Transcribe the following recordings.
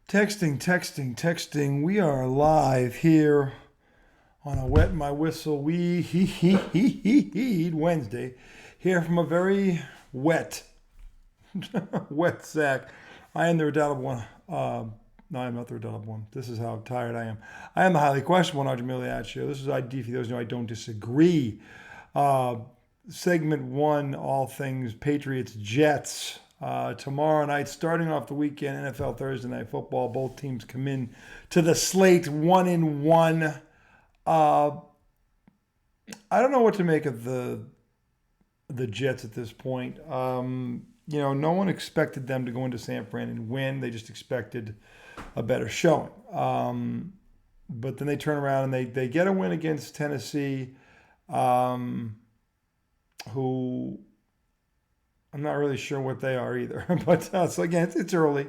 Texting. We are live here on a wet my whistle Wednesday. Here from a very wet, wet sack. I am the redoubtable one. No, I'm not the redoubtable one. This is how tired I am. I am the highly questionable Arjun Miliaccio. This is ID for those who know I don't disagree. Segment one, all things Patriots Jets. Tomorrow night, starting off the weekend, NFL Thursday Night Football. Both teams come in to the slate 1-1. I don't know what to make of the Jets at this point. No one expected them to go into San Fran and win. They just expected a better showing. But then they turn around and they get a win against Tennessee, who I'm not really sure what they are either. But so again, it's early.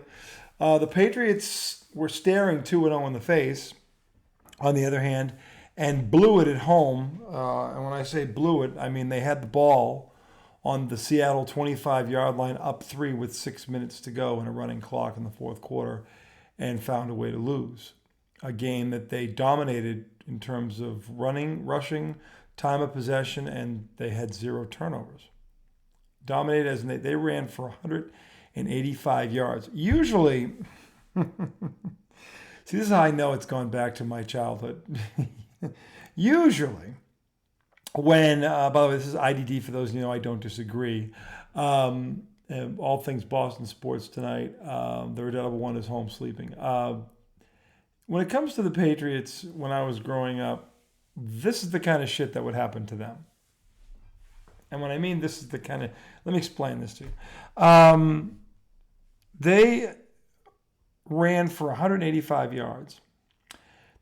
The Patriots were staring 2-0 in the face, on the other hand, and blew it at home. And when I say blew it, I mean they had the ball on the Seattle 25-yard line, up 3 with 6 minutes to go and a running clock in the fourth quarter, and found a way to lose. A game that they dominated in terms of running, rushing, time of possession, and they had 0 turnovers. Dominated as they ran for 185 yards. Usually, see, this is how I know it's gone back to my childhood. Usually, when, by the way, this is IDD for those who know I don't disagree. All things Boston sports tonight. The redoubtable one is home sleeping. When it comes to the Patriots, when I was growing up, this is the kind of shit that would happen to them. And when I mean this is the kind of, let me explain this to you. They ran for 185 yards.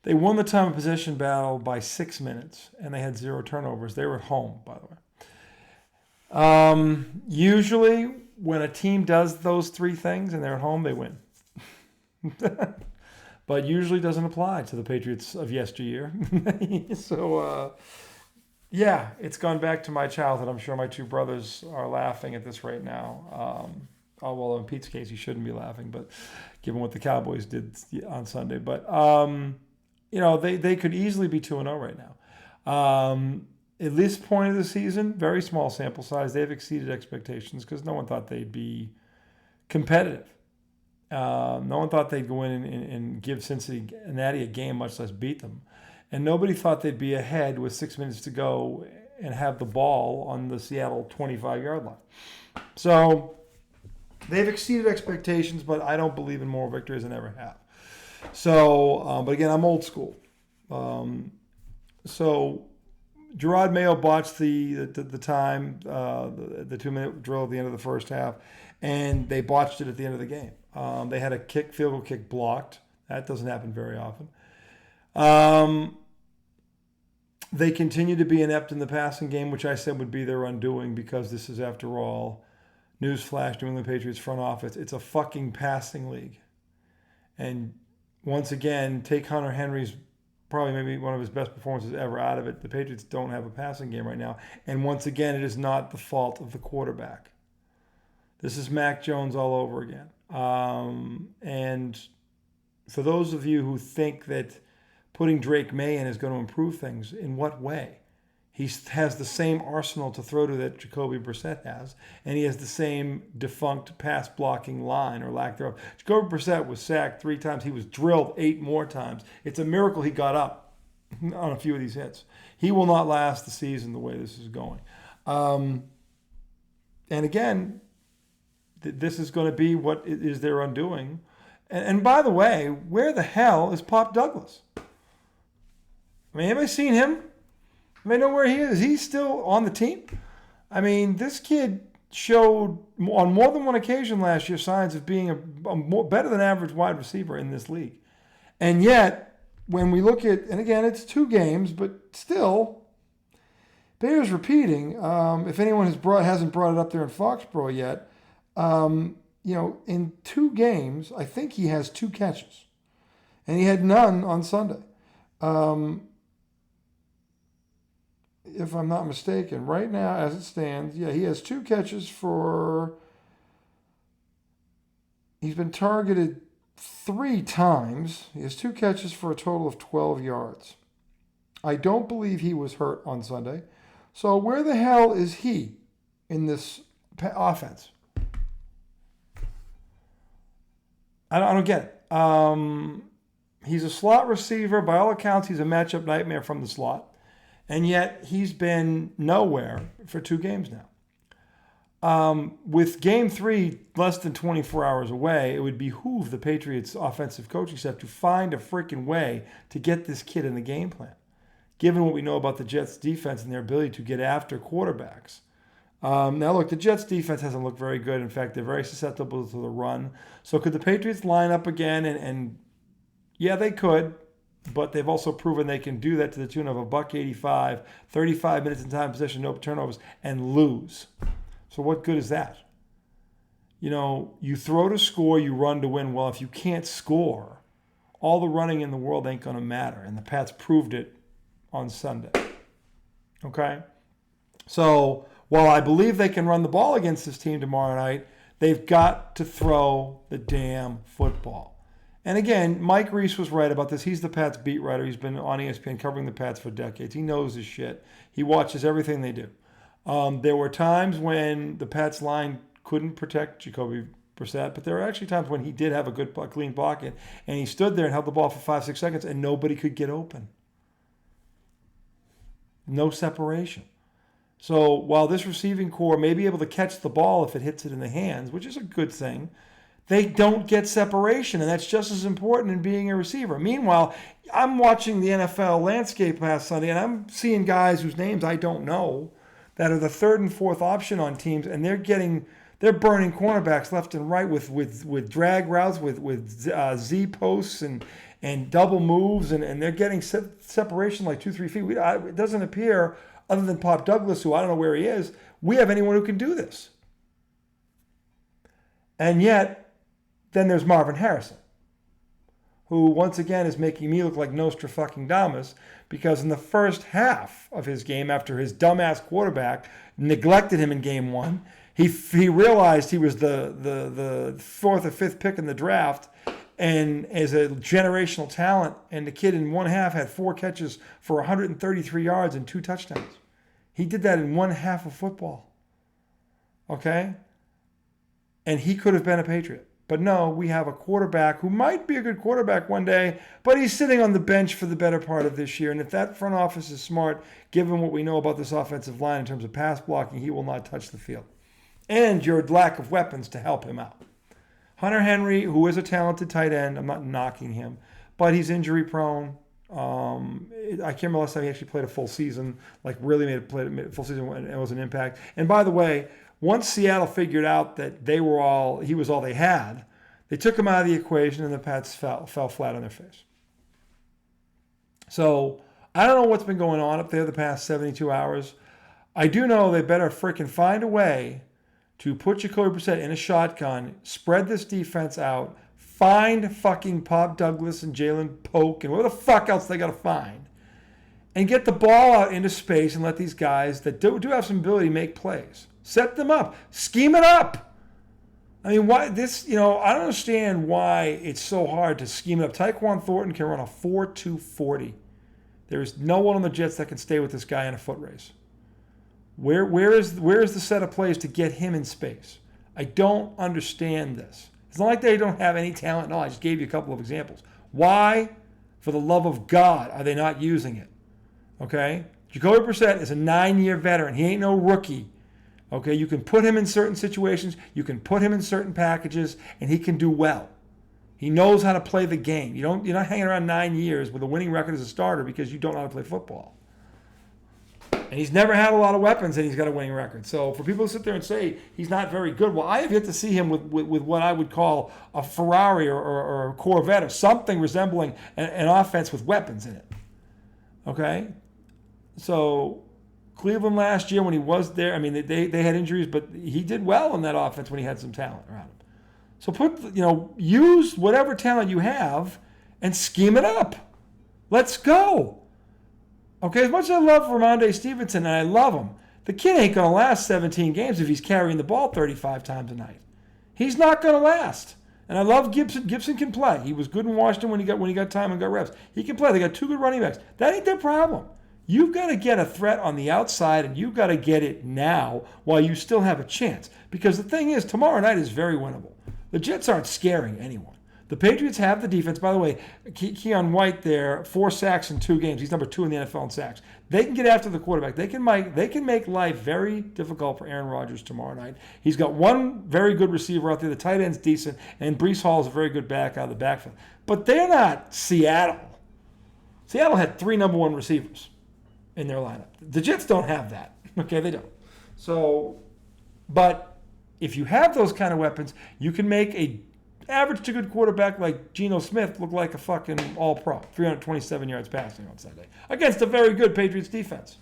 They won the time of possession battle by 6 minutes, and they had 0 turnovers. They were at home, by the way. Usually, when a team does those 3 things and they're at home, they win. But usually doesn't apply to the Patriots of yesteryear. So, yeah, it's gone back to my childhood. I'm sure my 2 brothers are laughing at this right now. Well, in Pete's case, he shouldn't be laughing, but given what the Cowboys did on Sunday. But, they could easily be 2-0 right now. At this point of the season, very small sample size, they've exceeded expectations because no one thought they'd be competitive. No one thought they'd go in and give Cincinnati a game, much less beat them. And nobody thought they'd be ahead with 6 minutes to go and have the ball on the Seattle 25-yard line. So they've exceeded expectations, but I don't believe in moral victories and never have. So, but again, I'm old school. So Gerard Mayo botched the time, the 2-minute drill at the end of the first half, and they botched it at the end of the game. They had a field goal kick blocked. That doesn't happen very often. They continue to be inept in the passing game, which I said would be their undoing because this is, after all, newsflash, New England Patriots front office. It's a fucking passing league. And once again, take Hunter Henry's probably maybe one of his best performances ever out of it. The Patriots don't have a passing game right now. And once again, it is not the fault of the quarterback. This is Mac Jones all over again. And for those of you who think that putting Drake May in is going to improve things, in what way? He has the same arsenal to throw to that Jacoby Brissett has, and he has the same defunct pass blocking line or lack thereof. Jacoby Brissett was sacked 3 times. He was drilled 8 more times. It's a miracle he got up on a few of these hits. He will not last the season the way this is going. And again, this is going to be what is their undoing. And by the way, where the hell is Pop Douglas? I mean, anybody seen him? I mean, know where he is. He's still on the team. I mean, this kid showed on more than one occasion last year signs of being a more better than average wide receiver in this league. And yet, when we look at, and again, it's 2 games, but still, bears repeating. If anyone hasn't brought it up there in Foxborough yet, in 2 games, I think he has 2 catches, and he had none on Sunday. If I'm not mistaken, right now as it stands, he has 2 catches for. He's been targeted 3 times. He has 2 catches for a total of 12 yards. I don't believe he was hurt on Sunday. So where the hell is he in this offense? I don't get it. He's a slot receiver. By all accounts, he's a matchup nightmare from the slot. And yet he's been nowhere for 2 games now. With game 3 less than 24 hours away, it would behoove the Patriots offensive coaching staff to find a freaking way to get this kid in the game plan, given what we know about the Jets defense and their ability to get after quarterbacks. Now look, the Jets defense hasn't looked very good. In fact, they're very susceptible to the run. So could the Patriots line up again? And yeah, they could, but they've also proven they can do that to the tune of $185, 35 minutes in time possession, no turnovers, and lose. So what good is that? You know, you throw to score, you run to win. Well, if you can't score, all the running in the world ain't going to matter. And the Pats proved it on Sunday. Okay? So while I believe they can run the ball against this team tomorrow night, they've got to throw the damn football. And again, Mike Reese was right about this. He's the Pats beat writer. He's been on ESPN covering the Pats for decades. He knows his shit. He watches everything they do. There were times when the Pats line couldn't protect Jacoby Brissett, but there were actually times when he did have a good, clean pocket, and he stood there and held the ball for 5-6 seconds, and nobody could get open. No separation. So while this receiving core may be able to catch the ball if it hits it in the hands, which is a good thing, they don't get separation, and that's just as important in being a receiver. Meanwhile, I'm watching the NFL landscape last Sunday, and I'm seeing guys whose names I don't know that are the 3rd and 4th option on teams, and they're burning cornerbacks left and right with drag routes, with Z posts and double moves, and they're getting separation like 2-3 feet. It doesn't appear, other than Pop Douglas, who I don't know where he is, we have anyone who can do this. And yet, then there's Marvin Harrison, who once again is making me look like Nostradamus, because in the first half of his game, after his dumbass quarterback neglected him in game 1, he realized he was the 4th or 5th pick in the draft, and as a generational talent, and the kid in one half had 4 catches for 133 yards and 2 touchdowns. He did that in one half of football. Okay? And he could have been a Patriot. But no, we have a quarterback who might be a good quarterback one day, but he's sitting on the bench for the better part of this year. And if that front office is smart, given what we know about this offensive line in terms of pass blocking, he will not touch the field. And your lack of weapons to help him out. Hunter Henry, who is a talented tight end, I'm not knocking him, but he's injury prone. I can't remember last time he actually played a full season, like really made a full season and it was an impact. And by the way, once Seattle figured out that he was all they had, they took him out of the equation and the Pats fell flat on their face. So I don't know what's been going on up there the past 72 hours. I do know they better freaking find a way to put Jacoby Brissett in a shotgun, spread this defense out, find fucking Pop Douglas and Jalen Polk and whatever the fuck else they got to find, and get the ball out into space and let these guys that do have some ability make plays. Set them up. Scheme it up. I mean, why this? I don't understand why it's so hard to scheme it up. Tyquan Thornton can run a 4.2 40. There's no one on the Jets that can stay with this guy in a foot race. Where is the set of plays to get him in space? I don't understand this. It's not like they don't have any talent. No, I just gave you a couple of examples. Why, for the love of God, are they not using it? Okay? Jacoby Brissett is a 9-year veteran. He ain't no rookie. Okay? You can put him in certain situations. You can put him in certain packages, and he can do well. He knows how to play the game. You're not hanging around 9 years with a winning record as a starter because you don't know how to play football. And he's never had a lot of weapons, and he's got a winning record. So for people to sit there and say he's not very good, well, I have yet to see him with what I would call a Ferrari or a Corvette or something resembling an offense with weapons in it. Okay? So Cleveland last year when he was there, I mean, they had injuries, but he did well in that offense when he had some talent around him. So use whatever talent you have and scheme it up. Let's go. Okay, as much as I love Ramondre Stevenson, and I love him, the kid ain't going to last 17 games if he's carrying the ball 35 times a night. He's not going to last. And I love Gibson. Gibson can play. He was good in Washington when he got time and got reps. He can play. They got two good running backs. That ain't their problem. You've got to get a threat on the outside, and you've got to get it now while you still have a chance. Because the thing is, tomorrow night is very winnable. The Jets aren't scaring anyone. The Patriots have the defense. By the way, Keon White there, 4 sacks in 2 games. He's number 2 in the NFL in sacks. They can get after the quarterback. They can make life very difficult for Aaron Rodgers tomorrow night. He's got one very good receiver out there. The tight end's decent, and Breece Hall is a very good back out of the backfield. But they're not Seattle. Seattle had 3 number 1 receivers in their lineup. The Jets don't have that. Okay, they don't. So, but if you have those kind of weapons, you can make a average to good quarterback like Geno Smith look like a fucking all-pro. 327 yards passing on Sunday against a very good Patriots defense.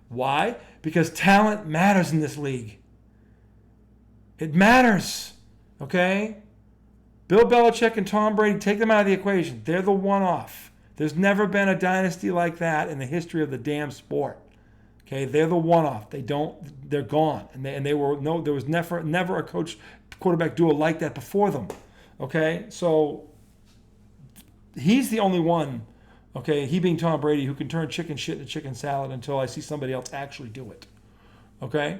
Why? Because talent matters in this league. It matters. Okay? Bill Belichick and Tom Brady, take them out of the equation. They're the one-off. There's never been a dynasty like that in the history of the damn sport. Okay, they're the one-off. They're gone, there was never a quarterback duo like that before them. Okay, so he's the only one. Okay, he being Tom Brady, who can turn chicken shit into chicken salad until I see somebody else actually do it. Okay,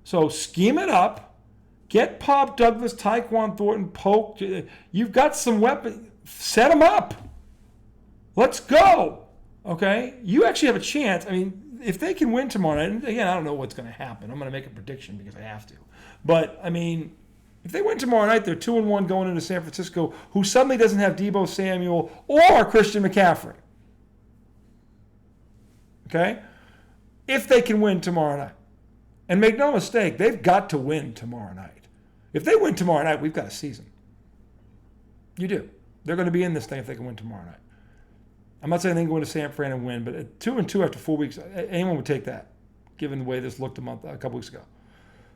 so scheme it up. Get Pop Douglas, Tyquan Thornton, Polk. You've got some weapons. Set them up. Let's go. Okay? You actually have a chance. I mean, if they can win tomorrow night, and again, I don't know what's going to happen. I'm going to make a prediction because I have to. But, I mean, if they win tomorrow night, they're 2-1 going into San Francisco, who suddenly doesn't have Deebo Samuel or Christian McCaffrey. Okay? If they can win tomorrow night. And make no mistake, they've got to win tomorrow night. If they win tomorrow night, we've got a season. You do. They're going to be in this thing if they can win tomorrow night. I'm not saying they can go into San Fran and win, but 2-2 after 4 weeks, anyone would take that, given the way this looked a couple weeks ago.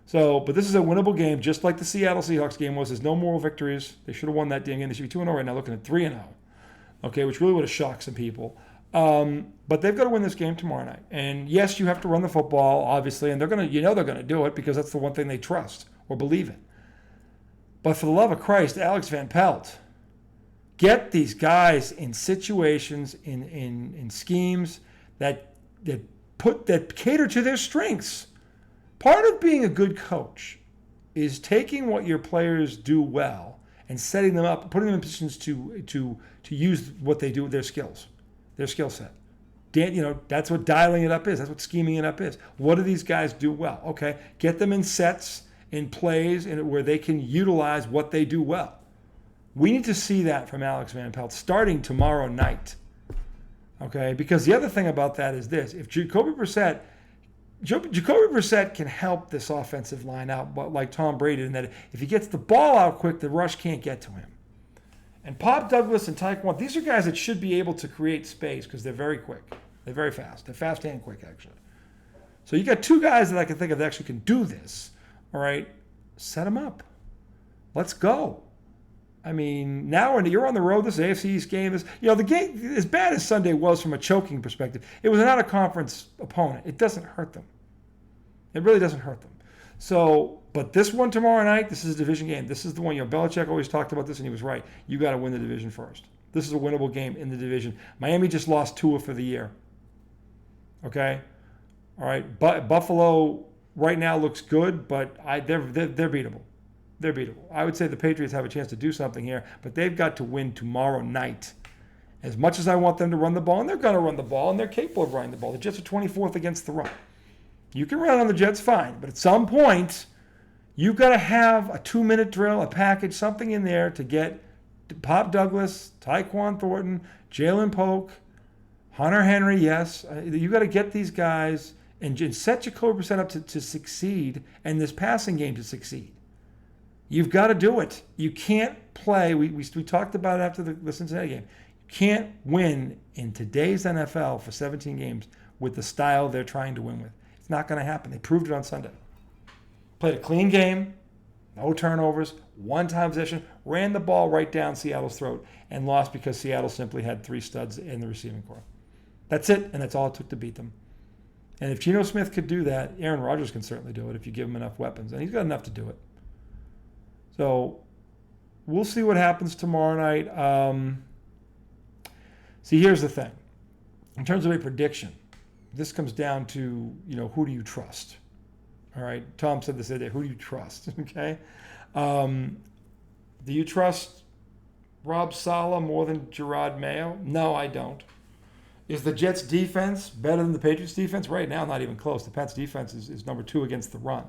So, but this is a winnable game, just like the Seattle Seahawks game was. There's no moral victories. They should have won that damn game. They should be 2-0 right now, looking at 3-0. Okay, which really would have shocked some people. But they've got to win this game tomorrow night. And yes, you have to run the football, obviously, and they're going to do it because that's the one thing they trust or believe in. But for the love of Christ, Alex Van Pelt, get these guys in situations, in schemes that cater to their strengths. Part of being a good coach is taking what your players do well and setting them up, putting them in positions to use what they do with their skills, their skill set. That's what dialing it up is. That's what scheming it up is. What do these guys do well? Okay, get them in sets, in plays, where they can utilize what they do well. We need to see that from Alex Van Pelt starting tomorrow night. Okay, because the other thing about that is this: if Jacoby Brissett can help this offensive line out, but like Tom Brady, in that if he gets the ball out quick, the rush can't get to him. And Pop Douglas and Tyquan, these are guys that should be able to create space because they're very quick. They're very fast. They're fast and quick, actually. So you got 2 guys that I can think of that actually can do this. All right, set them up. Let's go. I mean, now you're on the road. This AFC East game is, the game, as bad as Sunday was from a choking perspective, it was an out-of-conference opponent. It doesn't hurt them. It really doesn't hurt them. So, but this one tomorrow night, this is a division game. This is the one, Belichick always talked about this, and he was right. You got to win the division first. This is a winnable game in the division. Miami just lost Tua for the year. Okay? All right. But Buffalo right now looks good, but they're beatable. They're beatable. I would say the Patriots have a chance to do something here, but they've got to win tomorrow night. As much as I want them to run the ball, and they're going to run the ball, and they're capable of running the ball. The Jets are 24th against the run. You can run on the Jets, fine, but at some point, you've got to have a 2-minute drill, a package, something in there to get Pop Douglas, Tyquan Thornton, Jalen Polk, Hunter Henry, yes. You've got to get these guys and set Jacoby Brissett up to succeed and this passing game to succeed. You've got to do it. You can't play. We talked about it after the Cincinnati game. You can't win in today's NFL for 17 games with the style they're trying to win with. It's not going to happen. They proved it on Sunday. Played a clean game, no turnovers, 1-time possession, ran the ball right down Seattle's throat, and lost because Seattle simply had 3 studs in the receiving corps. That's it, and that's all it took to beat them. And if Geno Smith could do that, Aaron Rodgers can certainly do it if you give him enough weapons, and he's got enough to do it. So we'll see what happens tomorrow night. See, here's the thing. In terms of a prediction, this comes down to, who do you trust? All right. Tom said this other day. Who do you trust? Okay. Do you trust Rob Saleh more than Gerard Mayo? No, I don't. Is the Jets' defense better than the Patriots' defense? Right now, not even close. The Pats' defense is number 2 against the run.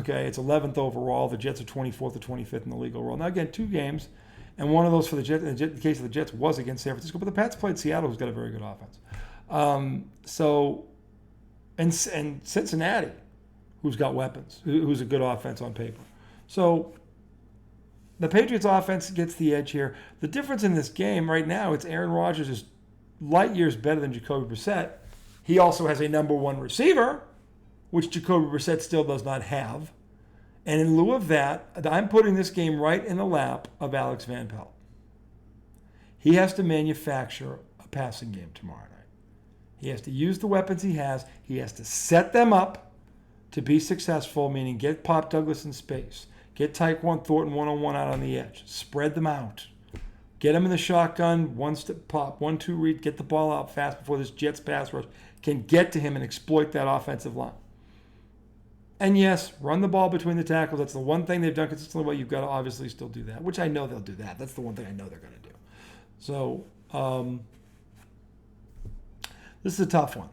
Okay, it's 11th overall. The Jets are 24th or 25th in the league overall. Now, again, 2 games, and one of those for the Jets, in the case of the Jets, was against San Francisco. But the Pats played Seattle, who's got a very good offense. And Cincinnati, who's got weapons, who's a good offense on paper. So the Patriots' offense gets the edge here. The difference in this game right now, it's Aaron Rodgers is light years better than Jacoby Brissett. He also has a number 1 receiver, which Jacoby Brissett still does not have. And in lieu of that, I'm putting this game right in the lap of Alex Van Pelt. He has to manufacture a passing game tomorrow night. He has to use the weapons he has. He has to set them up to be successful, meaning get Pop Douglas in space. Get Tyquan Thornton one-on-one out on the edge. Spread them out. Get them in the shotgun, one step pop, 1-2 read, get the ball out fast before this Jets pass rush can get to him and exploit that offensive line. And yes, run the ball between the tackles. That's the one thing they've done consistently well. You've got to obviously still do that, which I know they'll do that. That's the one thing I know they're going to do. So, this is a tough one.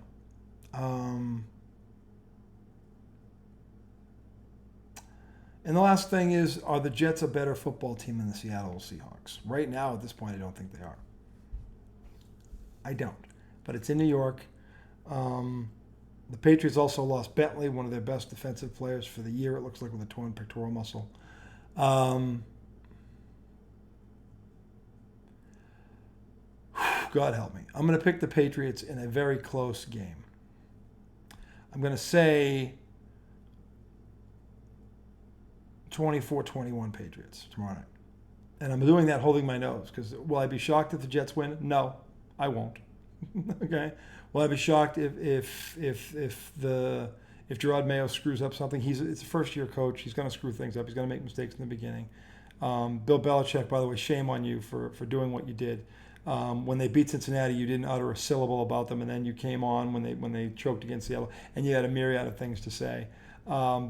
And the last thing is, are the Jets a better football team than the Seattle Seahawks? Right now, at this point, I don't think they are. I don't. But it's in New York. The Patriots also lost Bentley, one of their best defensive players for the year, it looks like, with a torn pectoral muscle. God help me. I'm going to pick the Patriots in a very close game. I'm going to say 24-21 Patriots tomorrow night. And I'm doing that holding my nose, because will I be shocked if the Jets win? No, I won't. Okay? Will I be shocked if Gerard Mayo screws up something? It's a first-year coach. He's going to screw things up. He's going to make mistakes in the beginning. Bill Belichick, by the way, shame on you for doing what you did. When they beat Cincinnati, you didn't utter a syllable about them, and then you came on when they choked against Seattle, and you had a myriad of things to say.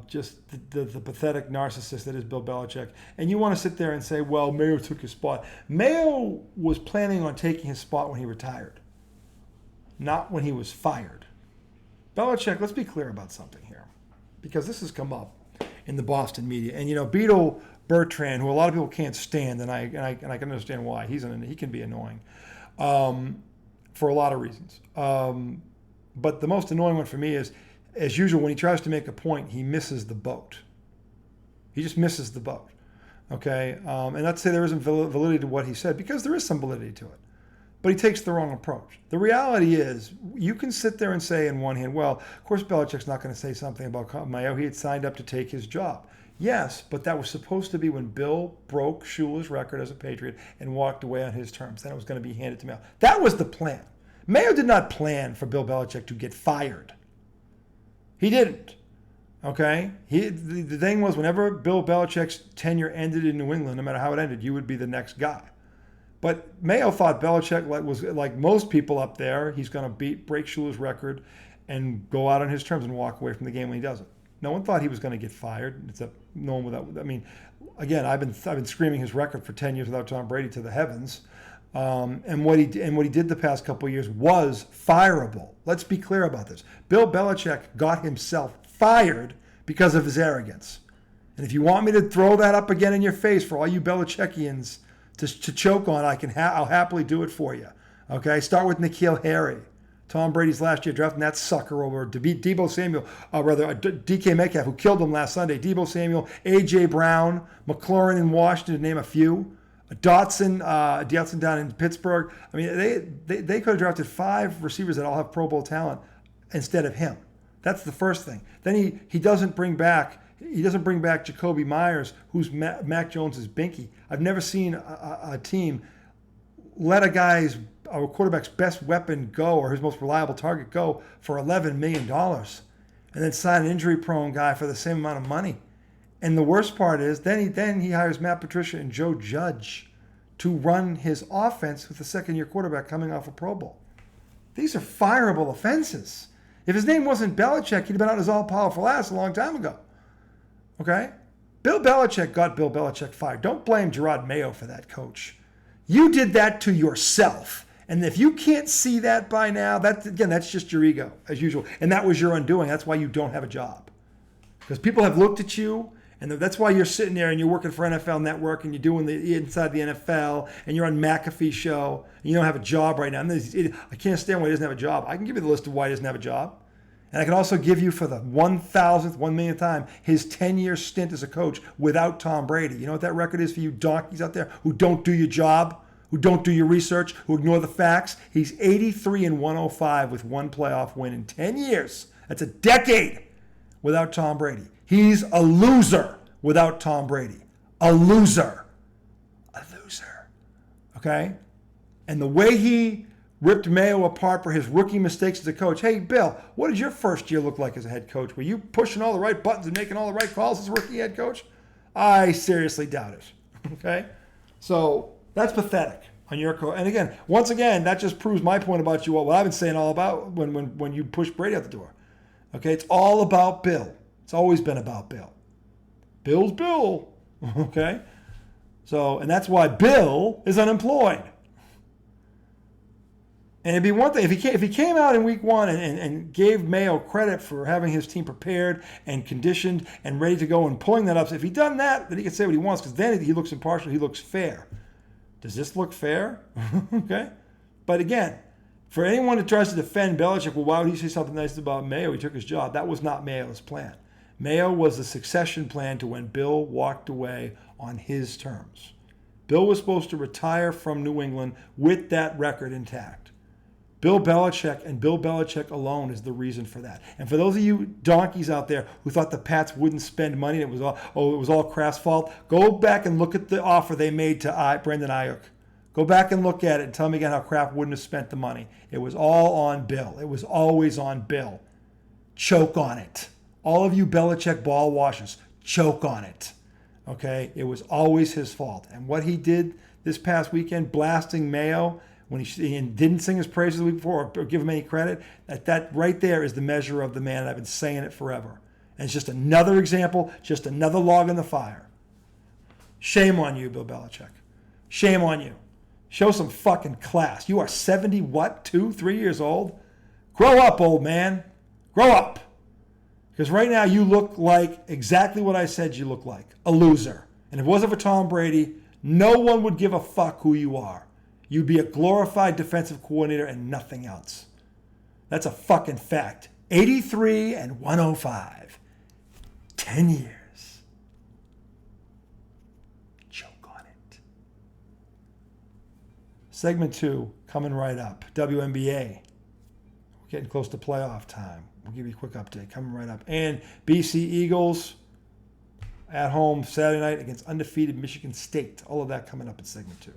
Just the pathetic narcissist that is Bill Belichick. And you want to sit there and say, well, Mayo took his spot. Mayo was planning on taking his spot when he retired, not when he was fired. Belichick, let's be clear about something here, because this has come up in the Boston media. And, Beetle Bertrand, who a lot of people can't stand, and I can understand why. He can be annoying for a lot of reasons. But the most annoying one for me is, as usual, when he tries to make a point, he misses the boat. He just misses the boat. Okay? And not to say there isn't validity to what he said, because there is some validity to it. But he takes the wrong approach. The reality is, you can sit there and say in one hand, well, of course Belichick's not going to say something about Mayo. He had signed up to take his job. Yes, but that was supposed to be when Bill broke Shula's record as a Patriot and walked away on his terms. Then it was going to be handed to Mayo. That was the plan. Mayo did not plan for Bill Belichick to get fired. He didn't. Okay? The thing was, whenever Bill Belichick's tenure ended in New England, no matter how it ended, you would be the next guy. But Mayo thought Belichick was like most people up there. He's going to break Shula's record and go out on his terms and walk away from the game when he doesn't. No one thought he was going to get fired, except no one without. I mean, again, I've been screaming his record for 10 years without Tom Brady to the heavens. And what he did the past couple of years was fireable. Let's be clear about this. Bill Belichick got himself fired because of his arrogance. And if you want me to throw that up again in your face for all you Belichickians to choke on, I'll happily do it for you. Okay, start with N'Keal Harry, Tom Brady's last year, drafting that sucker over Deebo Samuel, DK Metcalf, who killed him last Sunday. Deebo Samuel, A.J. Brown, McLaurin in Washington, to name a few. Dotson down in Pittsburgh. I mean, they could have drafted 5 receivers that all have Pro Bowl talent instead of him. That's the first thing. Then he doesn't bring back Jacoby Myers, who's Mac Jones's binky. I've never seen a team let a quarterback's best weapon go, or his most reliable target go, for $11 million, and then sign an injury-prone guy for the same amount of money. And the worst part is then he hires Matt Patricia and Joe Judge to run his offense with the second-year quarterback coming off a Pro Bowl. These are fireable offenses. If his name wasn't Belichick, he'd have been on his all-powerful ass a long time ago. Okay? Bill Belichick got Bill Belichick fired. Don't blame Gerard Mayo for that, coach. You did that to yourself. And if you can't see that by now, that's just your ego, as usual. And that was your undoing. That's why you don't have a job. Because people have looked at you, and that's why you're sitting there and you're working for NFL Network and you're doing the inside the NFL and you're on McAfee show and you don't have a job right now. And I can't stand why he doesn't have a job. I can give you the list of why he doesn't have a job. And I can also give you for the 1,000th, 1 millionth time, his 10-year stint as a coach without Tom Brady. You know what that record is for you donkeys out there who don't do your job, who don't do your research, who ignore the facts? He's 83-105 with one playoff win in 10 years. That's a decade without Tom Brady. He's a loser without Tom Brady. A loser. A loser. Okay? And the way he ripped Mayo apart for his rookie mistakes as a coach. Hey, Bill, what did your first year look like as a head coach? Were you pushing all the right buttons and making all the right calls as a rookie head coach? I seriously doubt it. Okay? So that's pathetic on your coach. And again, once again, that just proves my point about you, what I've been saying all about when you push Brady out the door. Okay? It's all about Bill. It's always been about Bill. Bill's Bill. Okay? So, and that's why Bill is unemployed. And it'd be one thing if he came out in week one and gave Mayo credit for having his team prepared and conditioned and ready to go and pulling that up. So if he'd done that, then he could say what he wants because then he looks impartial. He looks fair. Does this look fair? Okay. But again, for anyone who tries to defend Belichick, well, why would he say something nice about Mayo? He took his job. That was not Mayo's plan. Mayo was the succession plan to when Bill walked away on his terms. Bill was supposed to retire from New England with that record intact. Bill Belichick and Bill Belichick alone is the reason for that. And for those of you donkeys out there who thought the Pats wouldn't spend money, and it was all Kraft's fault, go back and look at the offer they made to Brandon Ayuk. Go back and look at it and tell me again how Kraft wouldn't have spent the money. It was all on Bill. It was always on Bill. Choke on it. All of you Belichick ball washers, choke on it. Okay? It was always his fault. And what he did this past weekend, blasting Mayo, when he didn't sing his praises the week before or give him any credit, that right there is the measure of the man. And I've been saying it forever. And it's just another example, just another log in the fire. Shame on you, Bill Belichick. Shame on you. Show some fucking class. You are 3 years old? Grow up, old man. Grow up. Because right now you look like exactly what I said you look like. A loser. And if it wasn't for Tom Brady, no one would give a fuck who you are. You'd be a glorified defensive coordinator and nothing else. That's a fucking fact. 83-105. 10 years. Choke on it. Segment 2 coming right up. WNBA. We're getting close to playoff time. We'll give you a quick update coming right up. And BC Eagles at home Saturday night against undefeated Michigan State. All of that coming up in segment 2.